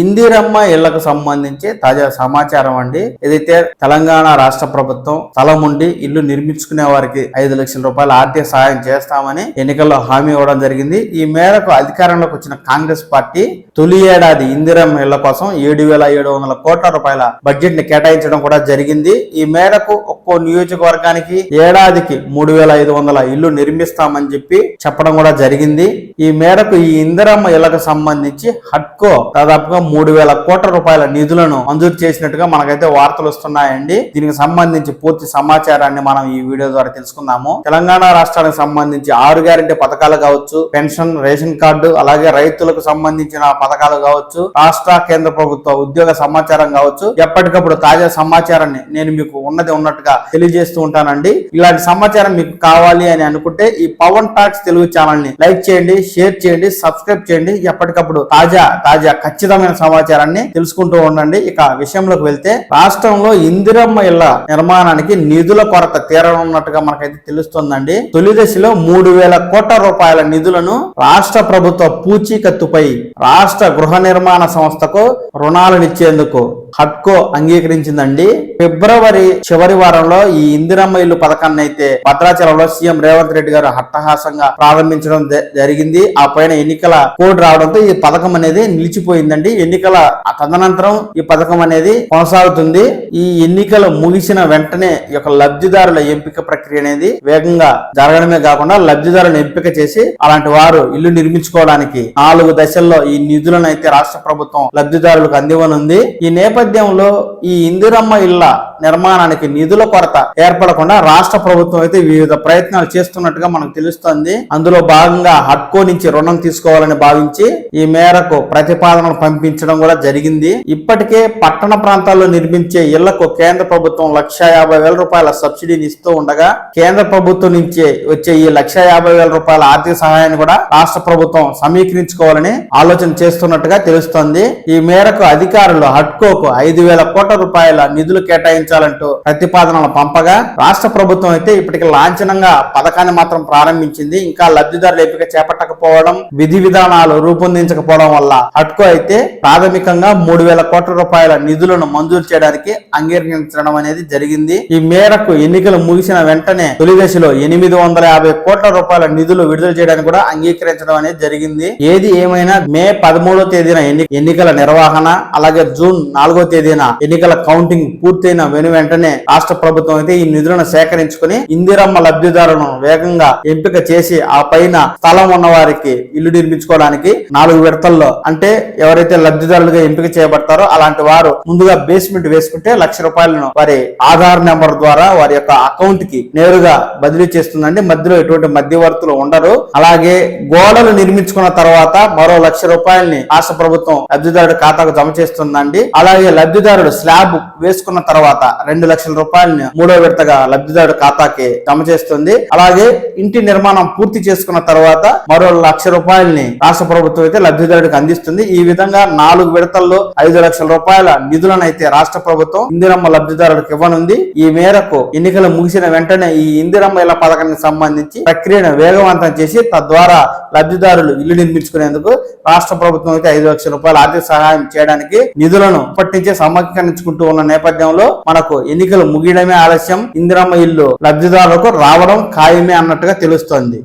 ఇందిరమ్మ ఇళ్లకు సంబంధించి తాజా సమాచారం అండి. ఏదైతే తెలంగాణ రాష్ట్ర ప్రభుత్వం స్థలం ఉండి ఇల్లు నిర్మించుకునే వారికి 5 లక్షల రూపాయల ఆర్థిక సహాయం చేస్తామని ఎన్నికల్లో హామీ ఇవ్వడం జరిగింది. ఈ మేరకు అధికారంలోకి వచ్చిన కాంగ్రెస్ పార్టీ తొలి ఏడాది ఇందిరమ్మ ఇళ్ల కోసం 7,700 కోట్ల రూపాయల బడ్జెట్ ని కేటాయించడం కూడా జరిగింది. ఈ మేరకు ఒక్కో నియోజకవర్గానికి ఏడాదికి 3,500 ఇల్లు నిర్మిస్తామని చెప్పడం కూడా జరిగింది. ఈ మేరకు ఈ ఇందిరమ్మ ఇళ్లకు సంబంధించి హడ్కో దాదాపుగా 3,000 కోట్ల రూపాయల నిధులను మంజూరు చేసినట్టుగా మనకైతే వార్తలు వస్తున్నాయండి. దీనికి సంబంధించి పూర్తి సమాచారాన్ని మనం ఈ వీడియో ద్వారా తెలుసుకుందాము. తెలంగాణ రాష్ట్రానికి సంబంధించి 6 గ్యారెంటీ పథకాలు కావచ్చు, పెన్షన్, రేషన్ కార్డు, అలాగే రైతులకు సంబంధించిన పథకాలు కావచ్చు, రాష్ట్ర కేంద్ర ప్రభుత్వ ఉద్యోగ సమాచారం కావచ్చు, ఎప్పటికప్పుడు తాజా సమాచారాన్ని నేను మీకు ఉన్నట్టుగా తెలియజేస్తూ ఉంటానండి. ఇలాంటి సమాచారం మీకు కావాలి అని అనుకుంటే ఈ పవన్ టాక్స్ తెలుగు ఛానల్ ని లైక్ చేయండి, షేర్ చేయండి, సబ్స్క్రైబ్ చేయండి. ఎప్పటికప్పుడు తాజా ఖచ్చితమైన సమాచారాన్ని తెలుసుకుంటూ ఉండండి. ఇక విషయంలోకి వెళ్తే రాష్ట్రంలో ఇందిరమ్మ ఇళ్ల నిర్మాణానికి నిధుల కొరత తీరనున్నట్టుగా మనకైతే తెలుస్తుందండి. తొలి దశలో 3,000 కోట్ల రూపాయల నిధులను రాష్ట్ర ప్రభుత్వ పూచీకత్తుపై రాష్ట్ర గృహ నిర్మాణ సంస్థకు రుణాలనిచ్చేందుకు హడ్కో అంగీకరించిందండి. ఫిబ్రవరి చివరి వారంలో ఈ ఇందిరమ్మ ఇల్లు పథకాన్ని అయితే భద్రాచలంలో సీఎం రేవంత్ రెడ్డి గారు హట్టహాసంగా ప్రారంభించడం జరిగింది. ఆ పైన ఎన్నికల కోడ్ రావడంతో ఈ పథకం అనేది నిలిచిపోయిందండి. ఎన్నికల తదనంతరం ఈ పథకం అనేది కొనసాగుతుంది. ఈ ఎన్నికలు ముగిసిన వెంటనే ఈ యొక్క లబ్ధిదారుల ఎంపిక ప్రక్రియ అనేది వేగంగా జరగడమే కాకుండా లబ్ధిదారులను ఎంపిక చేసి అలాంటి వారు ఇల్లు నిర్మించుకోవడానికి 4 దశల్లో ఈ నిధులను అయితే రాష్ట్ర ప్రభుత్వం లబ్ధిదారులకు అందివ్వనుంది. ఈ నేపథ్యంలో ఈ ఇందిరమ్మ ఇళ్ల నిర్మాణానికి నిధుల కొరత ఏర్పడకుండా రాష్ట్ర ప్రభుత్వం అయితే వివిధ ప్రయత్నాలు చేస్తున్నట్టుగా మనకు తెలుస్తోంది. అందులో భాగంగా హడ్కో నుంచి రుణం తీసుకోవాలని భావించి ఈ మేరకు ప్రతిపాదనలు పంపించడం కూడా జరిగింది. ఇప్పటికే పట్టణ ప్రాంతాల్లో నిర్మించే ఇళ్లకు కేంద్ర ప్రభుత్వం 1,50,000 రూపాయల సబ్సిడీని ఇస్తూ ఉండగా కేంద్ర ప్రభుత్వం నుంచి వచ్చే ఈ 1,50,000 రూపాయల ఆర్థిక సహాయాన్ని కూడా రాష్ట్ర ప్రభుత్వం సమీకరించుకోవాలని ఆలోచన చేస్తున్నట్టుగా తెలుస్తోంది. ఈ మేరకు అధికారులు హడ్కోకు 5,000 కోట్ల రూపాయల నిధులు కేటాయించాలంటూ ప్రతిపాదనలు పంపగా రాష్ట్ర ప్రభుత్వం అయితే ఇప్పటికి లాంఛనంగా పథకాన్ని మాత్రం ప్రారంభించింది. ఇంకా లబ్ధిదారుల ఎంపిక చేపట్టకపోవడం, విధి విధానాలు రూపొందించకపోవడం వల్ల హడ్కో అయితే ప్రాథమికంగా 3,000 కోట్ల రూపాయల నిధులను మంజూరు చేయడానికి అంగీకరించడం అనేది జరిగింది. ఈ మేరకు ఎన్నికలు ముగిసిన వెంటనే తొలి దశలో 850 కోట్ల రూపాయల నిధులు విడుదల చేయడానికి కూడా అంగీకరించడం అనేది జరిగింది. ఏది ఏమైనా మే 13వ తేదీన ఎన్నికల నిర్వహణ, అలాగే జూన్ 4వ తేదీన ఎన్నికల కౌంటింగ్ పూర్తయిన వెంటనే రాష్ట్ర ప్రభుత్వం అయితే ఈ నిధులను సేకరించుకుని ఇందిరమ్మ లబ్ధిదారులను వేగంగా ఎంపిక చేసి ఆ పైన స్థలం ఉన్న వారికి ఇల్లు నిర్మించుకోవడానికి 4 విడతల్లో, అంటే ఎవరైతే లబ్ధిదారులుగా ఎంపిక చేయబడతారో అలాంటి వారు ముందుగా బేస్మెంట్ వేసుకుంటే 1,00,000 రూపాయలను వారి ఆధార్ నెంబర్ ద్వారా వారి యొక్క అకౌంట్ కి నేరుగా బదిలీ చేస్తుందండి. మధ్యలో ఎటువంటి మధ్యవర్తులు ఉండరు. అలాగే గోడలు నిర్మించుకున్న తర్వాత మరో 1,00,000 రూపాయలని రాష్ట్ర ప్రభుత్వం లబ్ధిదారుడి ఖాతాకు జమ చేస్తుందండి. అలాగే లబ్ధిదారుడు స్లాబ్ వేసుకున్న తర్వాత 2 లక్షల రూపాయలని 3వ విడతగా లబ్ధిదారుడి ఖాతాకి జమ చేస్తుంది. అలాగే ఇంటి నిర్మాణం పూర్తి చేసుకున్న తర్వాత మరో 1,00,000 రూపాయలని రాష్ట్ర ప్రభుత్వం అయితే లబ్ధిదారుడికి అందిస్తుంది. ఈ విధంగా 4 విడతల్లో 5 లక్షల రూపాయల నిధులను అయితే రాష్ట్ర ప్రభుత్వం ఇందిరమ్మ లబ్ధిదారులకు ఇవ్వనుంది. ఈ మేరకు ఎన్నికలు ముగిసిన వెంటనే ఈ ఇందిరమ్మ ఇళ్ల పథకానికి సంబంధించి ప్రక్రియను వేగవంతం చేసి తద్వారా లబ్ధిదారులు ఇల్లు నిర్మించుకునేందుకు రాష్ట్ర ప్రభుత్వం అయితే 5 లక్షల రూపాయల ఆర్థిక సహాయం చేయడానికి నిధులను ఇప్పటించే సమీకరించుకుంటూ ఉన్న నేపథ్యంలో మనకు ఎన్నికలు ముగియడమే ఆలస్యం, ఇందిరమ్మ ఇల్లు లబ్ధిదారులకు రావడం ఖాయమే అన్నట్టుగా తెలుస్తోంది.